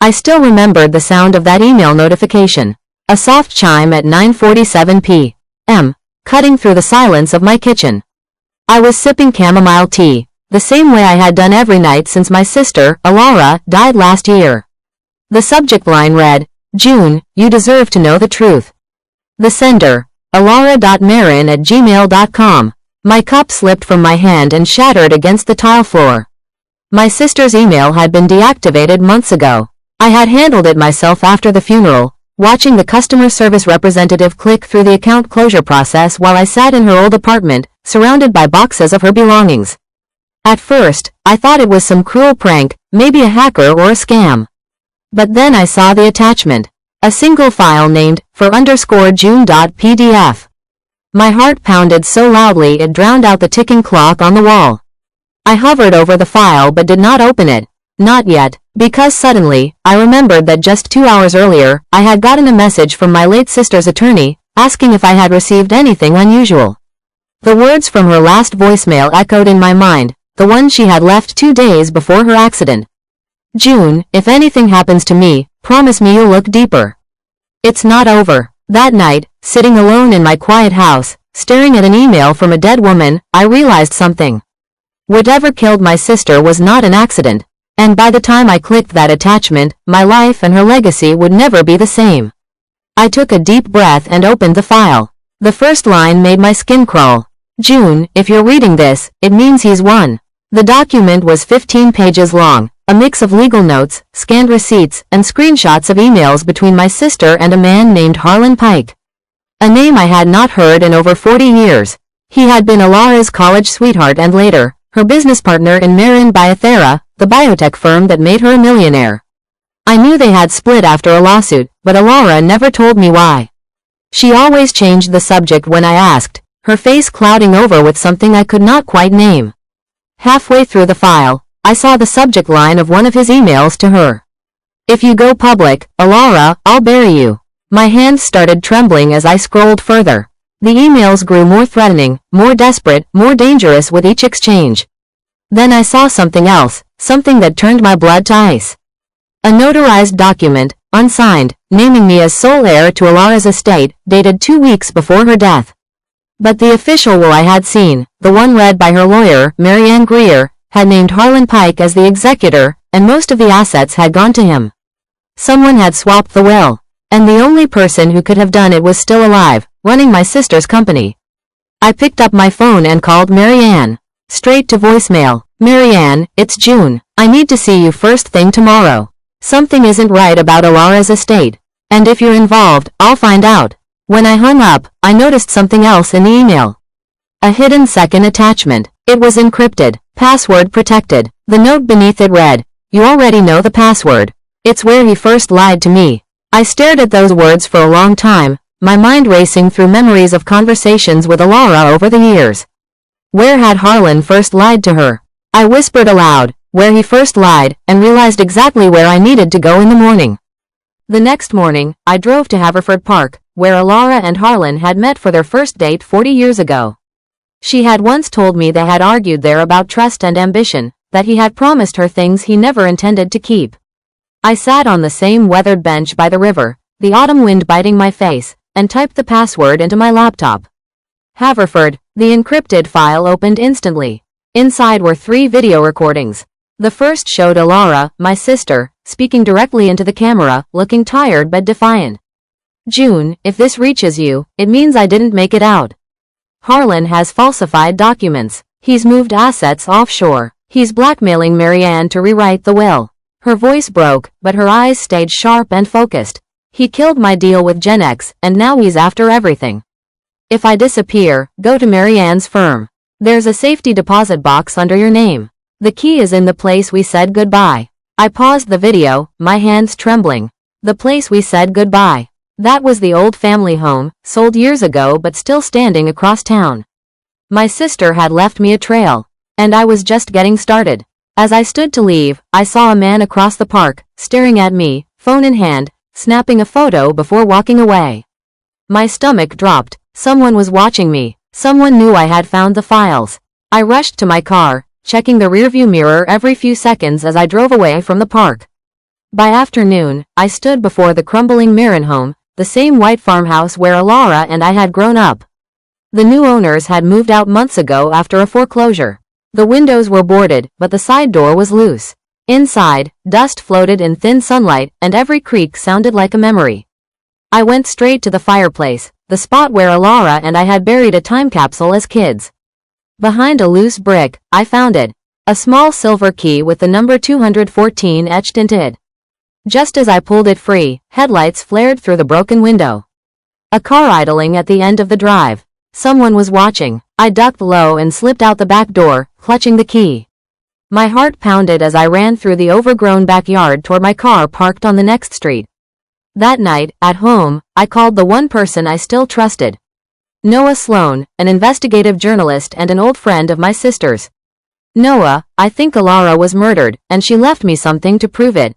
I still remembered the sound of that email notification. A soft chime at 9:47 p.m., cutting through the silence of my kitchen. I was sipping chamomile tea, the same way I had done every night since my sister, Alara, died last year. The subject line read, "June, you deserve to know the truth." The sender, alara.marin@gmail.com. My cup slipped from my hand and shattered against the tile floor. My sister's email had been deactivated months ago. I had handled it myself after the funeral, watching the customer service representative click through the account closure process while I sat in her old apartment, surrounded by boxes of her belongings. At first, I thought it was some cruel prank, maybe a hacker or a scam. But then I saw the attachment. A single file named for_June.pdf. My heart pounded so loudly it drowned out the ticking clock on the wall. I hovered over the file but did not open it. Not yet, because suddenly, I remembered that just 2 hours earlier, I had gotten a message from my late sister's attorney, asking if I had received anything unusual. The words from her last voicemail echoed in my mind, the one she had left 2 days before her accident. "June, if anything happens to me, promise me you'll look deeper." It's not over. That night, sitting alone in my quiet house, staring at an email from a dead woman, I realized something. Whatever killed my sister was not an accident. And by the time I clicked that attachment, my life and her legacy would never be the same. I took a deep breath and opened the file. The first line made my skin crawl. "June, if you're reading this, it means he's won." The document was 15 pages long, a mix of legal notes, scanned receipts, and screenshots of emails between my sister and a man named Harlan Pike. A name I had not heard in over 40 years. He had been Alara's college sweetheart and later, her business partner in Marin Biotherra, the biotech firm that made her a millionaire. I knew they had split after a lawsuit, but Alara never told me why. She always changed the subject when I asked, her face clouding over with something I could not quite name. Halfway through the file, I saw the subject line of one of his emails to her. "If you go public, Alara, I'll bury you." My hands started trembling as I scrolled further. The emails grew more threatening, more desperate, more dangerous with each exchange. Then I saw something else, something that turned my blood to ice. A notarized document, unsigned, naming me as sole heir to Alara's estate, dated 2 weeks before her death. But the official will I had seen, the one read by her lawyer, Marianne Greer, had named Harlan Pike as the executor, and most of the assets had gone to him. Someone had swapped the will, and the only person who could have done it was still alive, running my sister's company. I picked up my phone and called Marianne. Straight to voicemail. "Marianne, it's June. I need to see you first thing tomorrow. Something isn't right about Alara's estate. And if you're involved, I'll find out." When I hung up, I noticed something else in the email. A hidden second attachment. It was encrypted, password protected. The note beneath it read, "You already know the password. It's where he first lied to me." I stared at those words for a long time, my mind racing through memories of conversations with Alara over the years. Where had Harlan first lied to her? I whispered aloud, "Where he first lied," and realized exactly where I needed to go in the morning. The next morning, I drove to Haverford Park, where Alara and Harlan had met for their first date 40 years ago. She had once told me they had argued there about trust and ambition, that he had promised her things he never intended to keep. I sat on the same weathered bench by the river, the autumn wind biting my face, and typed the password into my laptop. Haverford, the encrypted file opened instantly. Inside were 3 video recordings. The first showed Alara, my sister, speaking directly into the camera, looking tired but defiant. "June, if this reaches you, it means I didn't make it out. Harlan has falsified documents. He's moved assets offshore. He's blackmailing Marianne to rewrite the will." Her voice broke, but her eyes stayed sharp and focused. "He killed my deal with Gen X, and now he's after everything. If I disappear, go to Marianne's firm. There's a safety deposit box under your name. The key is in the place we said goodbye." I paused the video, my hands trembling. The place we said goodbye. That was the old family home, sold years ago but still standing across town. My sister had left me a trail, and I was just getting started. As I stood to leave, I saw a man across the park, staring at me, phone in hand, snapping a photo before walking away. My stomach dropped. Someone was watching me. Someone knew I had found the files. I rushed to my car, checking the rearview mirror every few seconds as I drove away from the park. By afternoon, I stood before the crumbling Marin home, the same white farmhouse where Alara and I had grown up. The new owners had moved out months ago after a foreclosure. The windows were boarded, but the side door was loose. Inside, dust floated in thin sunlight, and every creak sounded like a memory. I went straight to the fireplace, the spot where Alara and I had buried a time capsule as kids. Behind a loose brick, I found it. A small silver key with the number 214 etched into it. Just as I pulled it free, headlights flared through the broken window. A car idling at the end of the drive. Someone was watching. I ducked low and slipped out the back door, clutching the key. My heart pounded as I ran through the overgrown backyard toward my car parked on the next street. That night, at home, I called the one person I still trusted. Noah Sloan, an investigative journalist and an old friend of my sister's. Noah, I think Alara was murdered, and she left me something to prove it.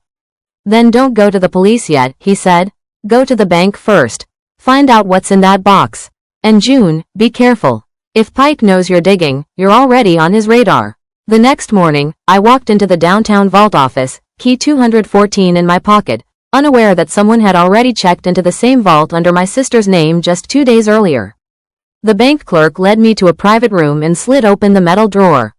Then don't go to the police yet, he said. Go to the bank first. Find out what's in that box. And June, be careful. If Pike knows you're digging, you're already on his radar. The next morning, I walked into the downtown vault office, key 214 in my pocket, unaware that someone had already checked into the same vault under my sister's name just 2 days earlier. The bank clerk led me to a private room and slid open the metal drawer.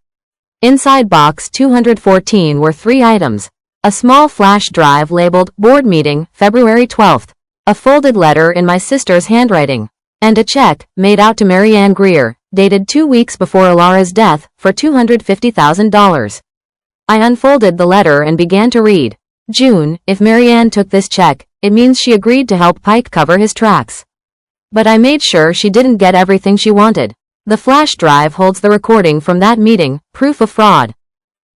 Inside box 214 were 3 items. A small flash drive labeled, Board Meeting, February 12th. A folded letter in my sister's handwriting. And a check, made out to Marianne Greer, dated 2 weeks before Alara's death, for $250,000. I unfolded the letter and began to read. June, if Marianne took this check, it means she agreed to help Pike cover his tracks. But I made sure she didn't get everything she wanted. The flash drive holds the recording from that meeting, proof of fraud.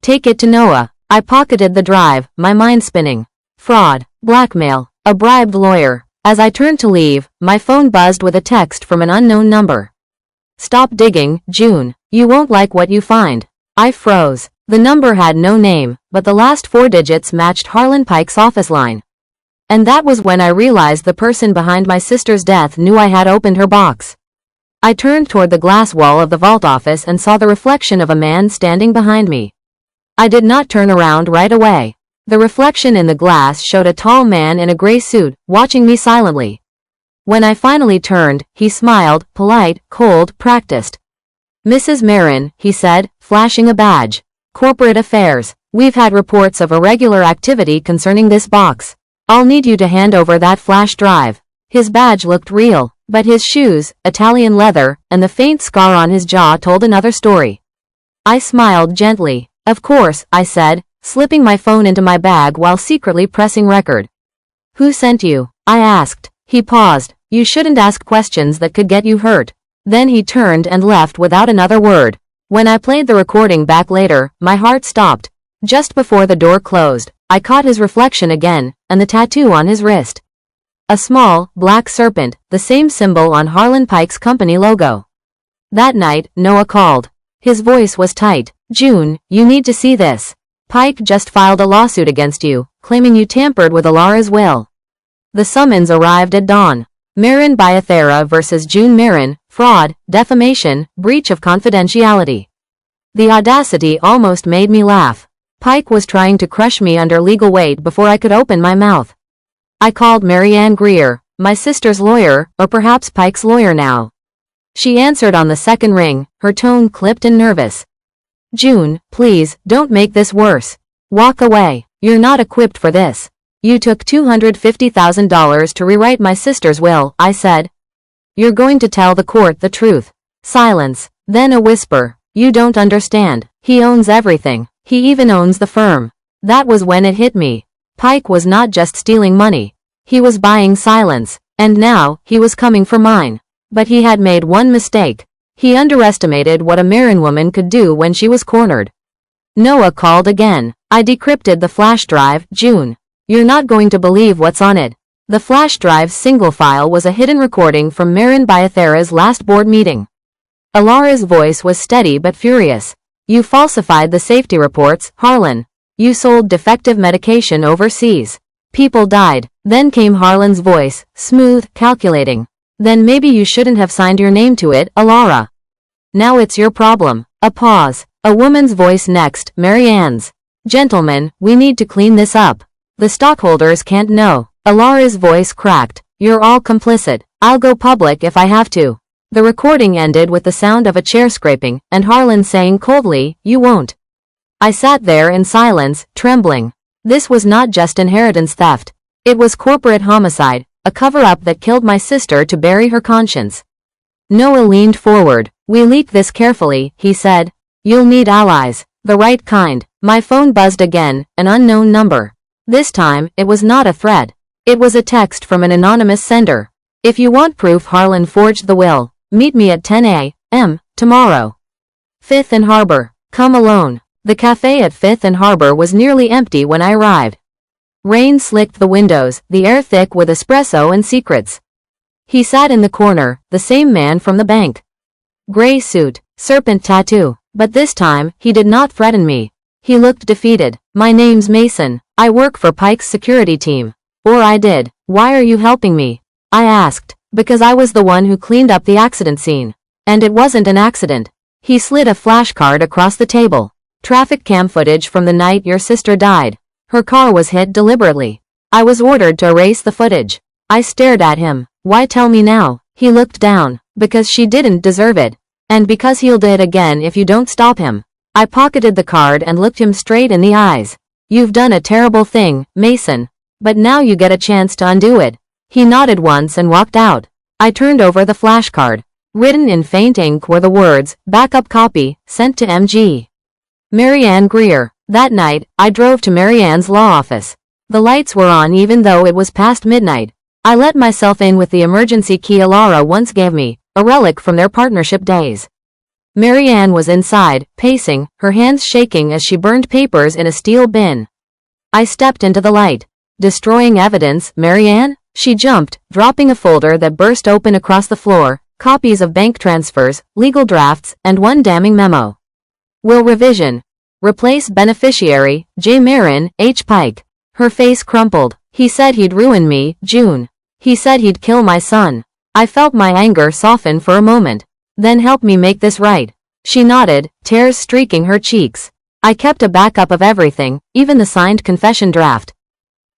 Take it to Noah. I pocketed the drive, my mind spinning. Fraud, blackmail, a bribed lawyer. As I turned to leave, my phone buzzed with a text from an unknown number. Stop digging, June. You won't like what you find. I froze. The number had no name, but the last 4 digits matched Harlan Pike's office line. And that was when I realized the person behind my sister's death knew I had opened her box. I turned toward the glass wall of the vault office and saw the reflection of a man standing behind me. I did not turn around right away. The reflection in the glass showed a tall man in a gray suit, watching me silently. When I finally turned, he smiled, polite, cold, practiced. Mrs. Marin, he said, flashing a badge. Corporate affairs. We've had reports of irregular activity concerning this box. I'll need you to hand over that flash drive. His badge looked real, but his shoes, Italian leather, and the faint scar on his jaw told another story. I smiled gently. Of course, I said, slipping my phone into my bag while secretly pressing record. Who sent you? I asked. He paused. You shouldn't ask questions that could get you hurt. Then he turned and left without another word. When I played the recording back later, my heart stopped. Just before the door closed, I caught his reflection again, and the tattoo on his wrist. A small, black serpent, the same symbol on Harlan Pike's company logo. That night, Noah called. His voice was tight. June, you need to see this. Pike just filed a lawsuit against you, claiming you tampered with Alara's will. The summons arrived at dawn. Marin Biathera versus June Marin, fraud, defamation, breach of confidentiality. The audacity almost made me laugh. Pike was trying to crush me under legal weight before I could open my mouth. I called Marianne Greer, my sister's lawyer, or perhaps Pike's lawyer now. She answered on the second ring, her tone clipped and nervous. June, please, don't make this worse. Walk away. You're not equipped for this. You took $250,000 to rewrite my sister's will, I said. You're going to tell the court the truth. Silence. Then a whisper. You don't understand. He owns everything. He even owns the firm. That was when it hit me. Pike was not just stealing money. He was buying silence. And now, he was coming for mine. But he had made one mistake. He underestimated what a Marin woman could do when she was cornered. Noah called again. I decrypted the flash drive, June. You're not going to believe what's on it. The flash drive's single file was a hidden recording from Marin Biathera's last board meeting. Alara's voice was steady but furious. You falsified the safety reports, Harlan. You sold defective medication overseas. People died. Then came Harlan's voice, smooth, calculating. Then maybe you shouldn't have signed your name to it, Alara. Now it's your problem. A pause. A woman's voice next, Marianne's. Gentlemen, we need to clean this up. The stockholders can't know. Alara's voice cracked. You're all complicit. I'll go public if I have to. The recording ended with the sound of a chair scraping, and Harlan saying coldly, you won't. I sat there in silence, trembling. This was not just inheritance theft. It was corporate homicide, a cover-up that killed my sister to bury her conscience. Noah leaned forward. We leak this carefully, he said. You'll need allies. The right kind. My phone buzzed again, an unknown number. This time, it was not a threat. It was a text from an anonymous sender. If you want proof Harlan forged the will, meet me at 10 a.m. tomorrow. 5th and Harbor. Come alone. The cafe at 5th and Harbor was nearly empty when I arrived. Rain slicked the windows, the air thick with espresso and secrets. He sat in the corner, the same man from the bank. Gray suit, serpent tattoo, but this time, he did not threaten me. He looked defeated. My name's Mason. I work for Pike's security team. Or I did. Why are you helping me? I asked. Because I was the one who cleaned up the accident scene. And it wasn't an accident. He slid a flashcard across the table. Traffic cam footage from the night your sister died. Her car was hit deliberately. I was ordered to erase the footage. I stared at him. Why tell me now? He looked down. Because she didn't deserve it. And because he'll do it again if you don't stop him. I pocketed the card and looked him straight in the eyes. You've done a terrible thing, Mason. But now you get a chance to undo it. He nodded once and walked out. I turned over the flashcard. Written in faint ink were the words, backup copy, sent to MG. Marianne Greer. That night, I drove to Marianne's law office. The lights were on even though it was past midnight. I let myself in with the emergency key Alara once gave me, a relic from their partnership days. Marianne was inside, pacing, her hands shaking as she burned papers in a steel bin. I stepped into the light. Destroying evidence, Marianne? She jumped, dropping a folder that burst open across the floor, copies of bank transfers, legal drafts, and one damning memo. Will revision. Replace beneficiary, J. Marin, H. Pike. Her face crumpled. He said he'd ruin me, June. He said he'd kill my son. I felt my anger soften for a moment. Then help me make this right. She nodded, tears streaking her cheeks. I kept a backup of everything, even the signed confession draft.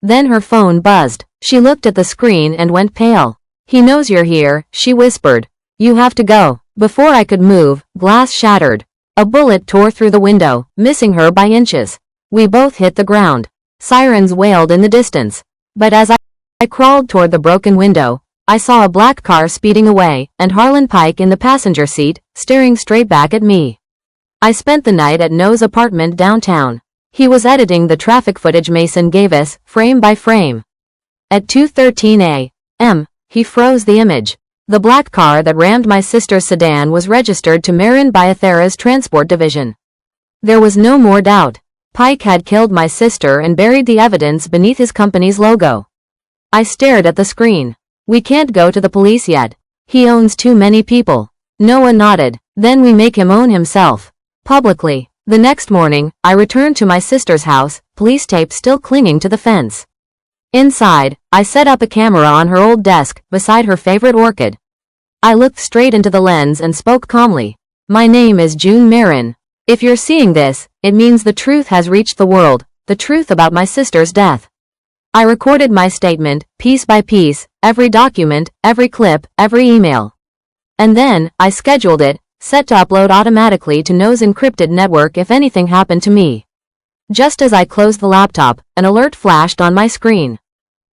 Then her phone buzzed. She looked at the screen and went pale. He knows you're here, she whispered. You have to go. Before I could move, glass shattered. A bullet tore through the window, missing her by inches. We both hit the ground. Sirens wailed in the distance. But as I crawled toward the broken window, I saw a black car speeding away, and Harlan Pike in the passenger seat, staring straight back at me. I spent the night at Noah's apartment downtown. He was editing the traffic footage Mason gave us, frame by frame. At 2:13 a.m., he froze the image. The black car that rammed my sister's sedan was registered to Marin Biathera's transport division. There was no more doubt. Pike had killed my sister and buried the evidence beneath his company's logo. I stared at the screen. We can't go to the police yet. He owns too many people. Noah nodded. Then we make him own himself. Publicly. The next morning, I returned to my sister's house, police tape still clinging to the fence. Inside, I set up a camera on her old desk, beside her favorite orchid. I looked straight into the lens and spoke calmly. My name is June Marin. If you're seeing this, it means the truth has reached the world, the truth about my sister's death. I recorded my statement, piece by piece, every document, every clip, every email. And then, I scheduled it, set to upload automatically to Noah's encrypted network if anything happened to me. Just as I closed the laptop, an alert flashed on my screen.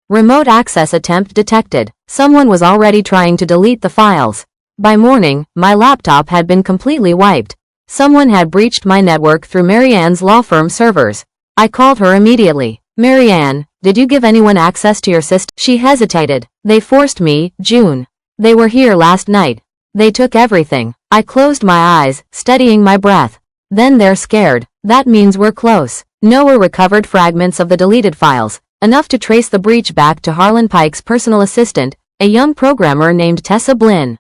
Remote access attempt detected. Someone was already trying to delete the files. By morning, my laptop had been completely wiped. Someone had breached my network through Marianne's law firm servers. I called her immediately. Marianne, did you give anyone access to your sister? She hesitated. They forced me, June. They were here last night. They took everything. I closed my eyes, steadying my breath. Then they're scared. That means we're close. Noah recovered fragments of the deleted files, enough to trace the breach back to Harlan Pike's personal assistant, a young programmer named Tessa Blinn.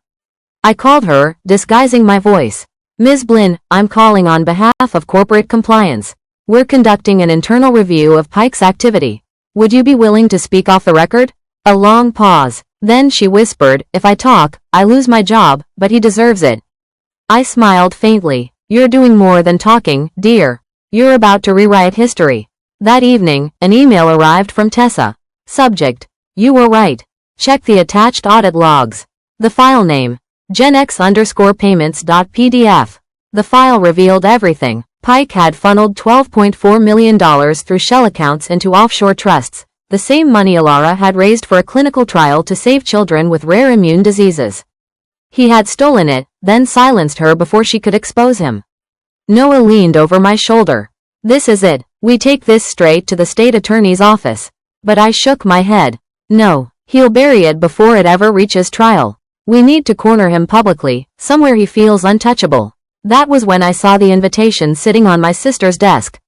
I called her, disguising my voice. Ms. Blinn, I'm calling on behalf of corporate compliance. We're conducting an internal review of Pike's activity. Would you be willing to speak off the record? A long pause. Then she whispered, if I talk, I lose my job, but he deserves it. I smiled faintly. You're doing more than talking, dear. You're about to rewrite history. That evening, an email arrived from Tessa. Subject: You were right. Check the attached audit logs. The file name: genx_payments.pdf. The file revealed everything. Pike had funneled $12.4 million through shell accounts into offshore trusts, the same money Alara had raised for a clinical trial to save children with rare immune diseases. He had stolen it, then silenced her before she could expose him. Noah leaned over my shoulder. This is it. We take this straight to the state attorney's office. But I shook my head. No, he'll bury it before it ever reaches trial. We need to corner him publicly, somewhere he feels untouchable. That was when I saw the invitation sitting on my sister's desk.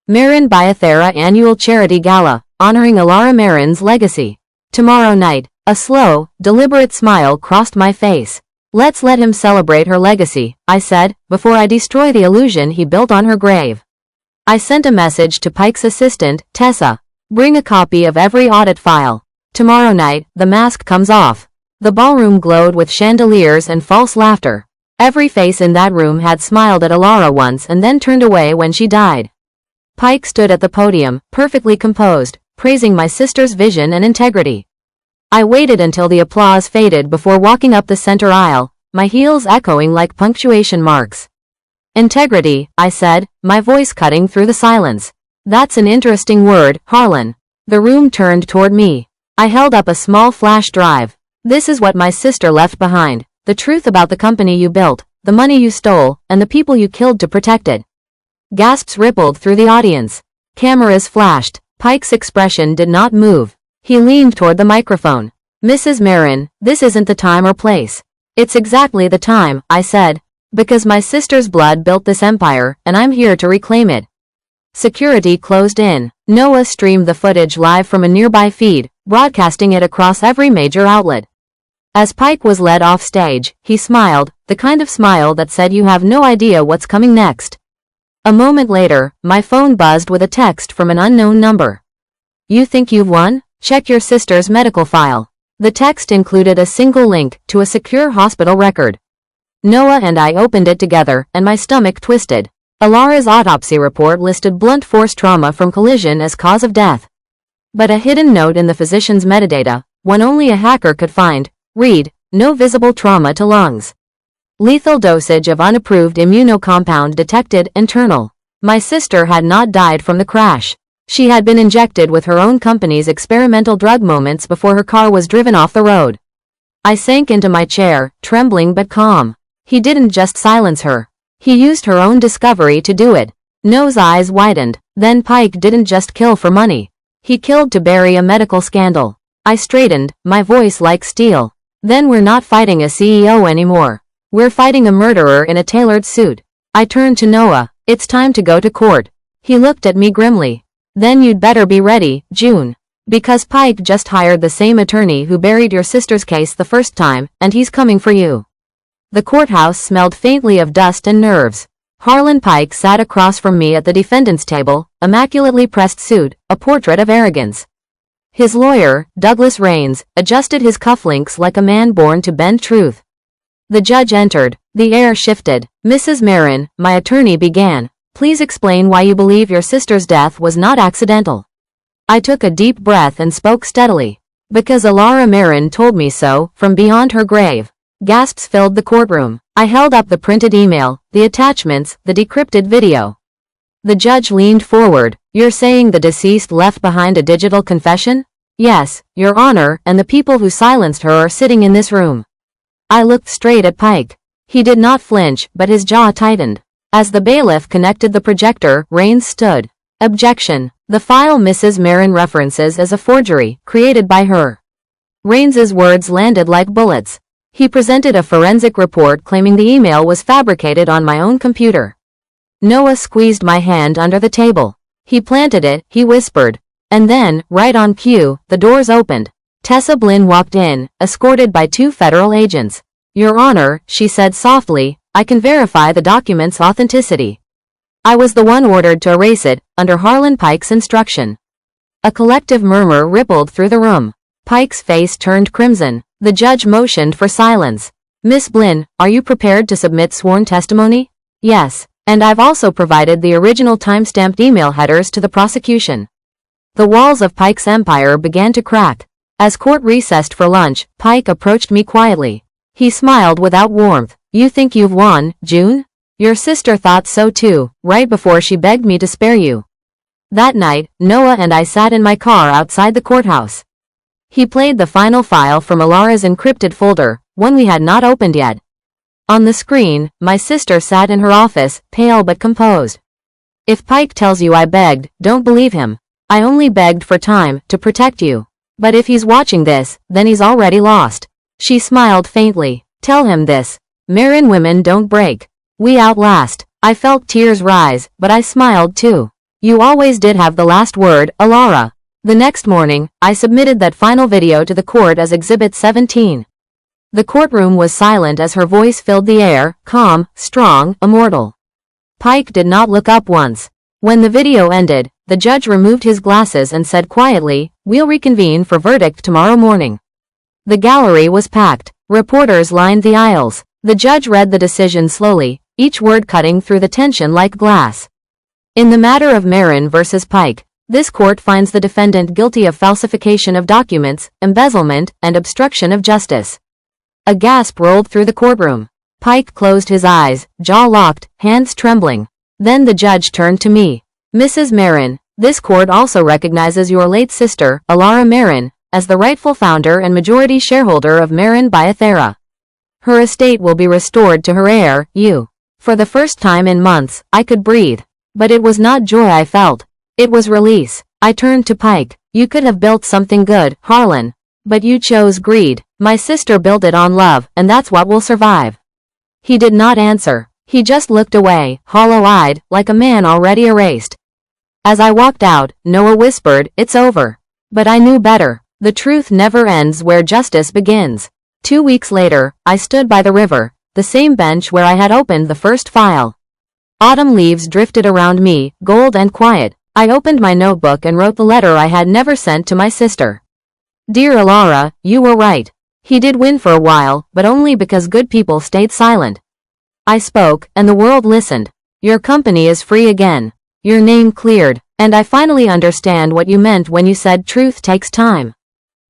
Marin Biathera Annual Charity Gala, honoring Alara Marin's legacy. Tomorrow night. A slow, deliberate smile crossed my face. Let's let him celebrate her legacy, I said, before I destroy the illusion he built on her grave. I sent a message to Pike's assistant, Tessa. Bring a copy of every audit file. Tomorrow night, the mask comes off. The ballroom glowed with chandeliers and false laughter. Every face in that room had smiled at Alara once and then turned away when she died. Pike stood at the podium, perfectly composed, praising my sister's vision and integrity. I waited until the applause faded before walking up the center aisle, my heels echoing like punctuation marks. Integrity, I said, my voice cutting through the silence. That's an interesting word, Harlan. The room turned toward me. I held up a small flash drive. This is what my sister left behind. The truth about the company you built, the money you stole, and the people you killed to protect it. Gasps rippled through the audience. Cameras flashed. Pike's expression did not move. He leaned toward the microphone. Mrs. Marin, this isn't the time or place. It's exactly the time, I said. Because my sister's blood built this empire, and I'm here to reclaim it. Security closed in. Noah streamed the footage live from a nearby feed, broadcasting it across every major outlet. As Pike was led off stage, he smiled, the kind of smile that said you have no idea what's coming next. A moment later, my phone buzzed with a text from an unknown number. You think you've won? Check your sister's medical file. The text included a single link to a secure hospital record. Noah and I opened it together, and my stomach twisted. Alara's autopsy report listed blunt force trauma from collision as cause of death. But a hidden note in the physician's metadata, one only a hacker could find, read, no visible trauma to lungs. Lethal dosage of unapproved immunocompound detected internal. My sister had not died from the crash. She had been injected with her own company's experimental drug moments before her car was driven off the road. I sank into my chair, trembling but calm. He didn't just silence her. He used her own discovery to do it. Noah's eyes widened. Then Pike didn't just kill for money. He killed to bury a medical scandal. I straightened, my voice like steel. Then we're not fighting a CEO anymore. We're fighting a murderer in a tailored suit. I turned to Noah. It's time to go to court. He looked at me grimly. Then you'd better be ready, June. Because Pike just hired the same attorney who buried your sister's case the first time, and he's coming for you. The courthouse smelled faintly of dust and nerves. Harlan Pike sat across from me at the defendant's table, immaculately pressed suit, a portrait of arrogance. His lawyer, Douglas Rains, adjusted his cufflinks like a man born to bend truth. The judge entered. The air shifted. Mrs. Marin, my attorney began. Please explain why you believe your sister's death was not accidental. I took a deep breath and spoke steadily. Because Alara Marin told me so, from beyond her grave. Gasps filled the courtroom. I held up the printed email, the attachments, the decrypted video. The judge leaned forward. You're saying the deceased left behind a digital confession? Yes, Your Honor, and the people who silenced her are sitting in this room. I looked straight at Pike. He did not flinch, but his jaw tightened. As the bailiff connected the projector, Rains stood. Objection. The file Mrs. Marin references as a forgery, created by her. Rains's words landed like bullets. He presented a forensic report claiming the email was fabricated on my own computer. Noah squeezed my hand under the table. He planted it, he whispered. And then, right on cue, the doors opened. Tessa Blinn walked in, escorted by 2 federal agents. Your Honor, she said softly, I can verify the document's authenticity. I was the one ordered to erase it, under Harlan Pike's instruction. A collective murmur rippled through the room. Pike's face turned crimson. The judge motioned for silence. Miss Blinn, are you prepared to submit sworn testimony? Yes. And I've also provided the original timestamped email headers to the prosecution. The walls of Pike's empire began to crack. As court recessed for lunch, Pike approached me quietly. He smiled without warmth. "You think you've won, June? Your sister thought so too, right before she begged me to spare you." That night, Noah and I sat in my car outside the courthouse. He played the final file from Alara's encrypted folder, one we had not opened yet. On the screen, my sister sat in her office, pale but composed. "If Pike tells you I begged, don't believe him. I only begged for time, to protect you. But if he's watching this, then he's already lost." She smiled faintly. "Tell him this. Marin women don't break. We outlast." I felt tears rise, but I smiled too. "You always did have the last word, Alara." The next morning, I submitted that final video to the court as Exhibit 17. The courtroom was silent as her voice filled the air, calm, strong, immortal. Pike did not look up once. When the video ended, the judge removed his glasses and said quietly, "We'll reconvene for verdict tomorrow morning." The gallery was packed. Reporters lined the aisles. The judge read the decision slowly, each word cutting through the tension like glass. In the matter of Marin versus Pike, this court finds the defendant guilty of falsification of documents, embezzlement, and obstruction of justice. A gasp rolled through the courtroom. Pike closed his eyes, jaw locked, hands trembling. Then the judge turned to me. "Mrs. Marin, this court also recognizes your late sister, Alara Marin, as the rightful founder and majority shareholder of Marin Biathera. Her estate will be restored to her heir, you." For the first time in months, I could breathe. But it was not joy I felt. It was release. I turned to Pike. "You could have built something good, Harlan. But you chose greed. My sister built it on love, and that's what will survive." He did not answer. He just looked away, hollow-eyed, like a man already erased. As I walked out, Noah whispered, "It's over." But I knew better. The truth never ends where justice begins. 2 weeks later, I stood by the river, the same bench where I had opened the first file. Autumn leaves drifted around me, gold and quiet. I opened my notebook and wrote the letter I had never sent to my sister. "Dear Alara, you were right. He did win for a while, but only because good people stayed silent. I spoke, and the world listened. Your company is free again. Your name cleared, and I finally understand what you meant when you said truth takes time.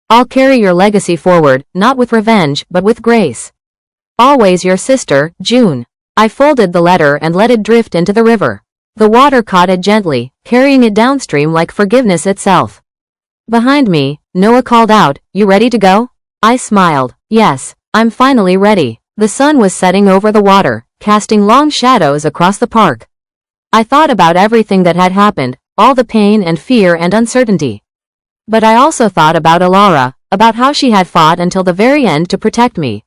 I'll carry your legacy forward, not with revenge, but with grace. Always your sister, June." I folded the letter and let it drift into the river. The water caught it gently, carrying it downstream like forgiveness itself. Behind me, Noah called out, "You ready to go?" I smiled. "Yes, I'm finally ready." The sun was setting over the water, casting long shadows across the park. I thought about everything that had happened, all the pain and fear and uncertainty. But I also thought about Alara, about how she had fought until the very end to protect me.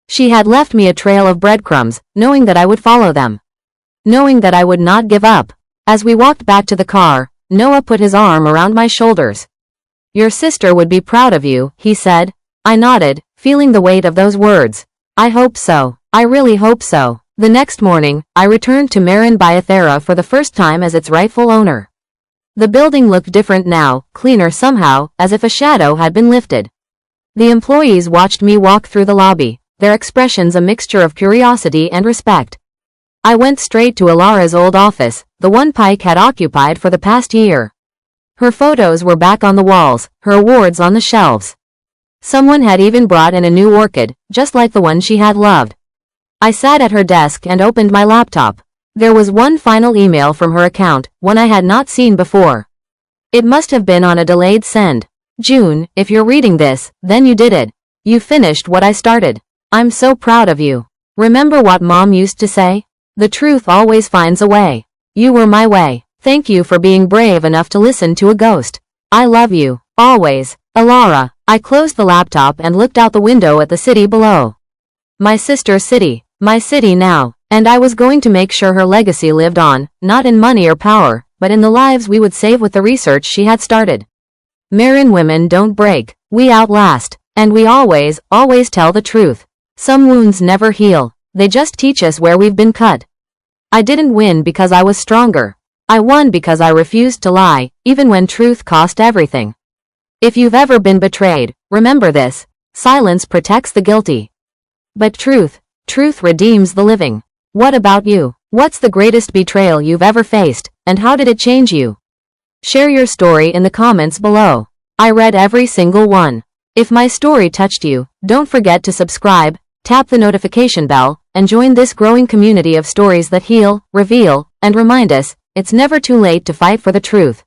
She had left me a trail of breadcrumbs, knowing that I would follow them. Knowing that I would not give up. As we walked back to the car, Noah put his arm around my shoulders. "Your sister would be proud of you," he said. I nodded, feeling the weight of those words. "I hope so. I really hope so." The next morning, I returned to Marin Biathera for the first time as its rightful owner. The building looked different now, cleaner somehow, as if a shadow had been lifted. The employees watched me walk through the lobby, their expressions a mixture of curiosity and respect. I went straight to Alara's old office, the one Pike had occupied for the past year. Her photos were back on the walls, her awards on the shelves. Someone had even brought in a new orchid, just like the one she had loved. I sat at her desk and opened my laptop. There was one final email from her account, one I had not seen before. It must have been on a delayed send. "June, if you're reading this, then you did it. You finished what I started. I'm so proud of you. Remember what Mom used to say? The truth always finds a way. You were my way. Thank you for being brave enough to listen to a ghost. I love you, always, Alara." I closed the laptop and looked out the window at the city below. My sister's city, my city now, and I was going to make sure her legacy lived on, not in money or power, but in the lives we would save with the research she had started. Marin women don't break, we outlast, and we always, always tell the truth. Some wounds never heal, they just teach us where we've been cut. I didn't win because I was stronger. I won because I refused to lie, even when truth cost everything. If you've ever been betrayed, remember this: silence protects the guilty. But truth redeems the living. What about you? What's the greatest betrayal you've ever faced, and how did it change you? Share your story in the comments below. I read every single one. If my story touched you, don't forget to subscribe, tap the notification bell, and join this growing community of stories that heal, reveal, and remind us, it's never too late to fight for the truth.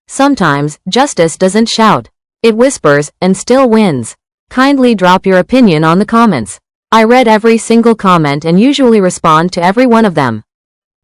Sometimes, justice doesn't shout. It whispers, and still wins. Kindly drop your opinion on the comments. I read every single comment and usually respond to every one of them.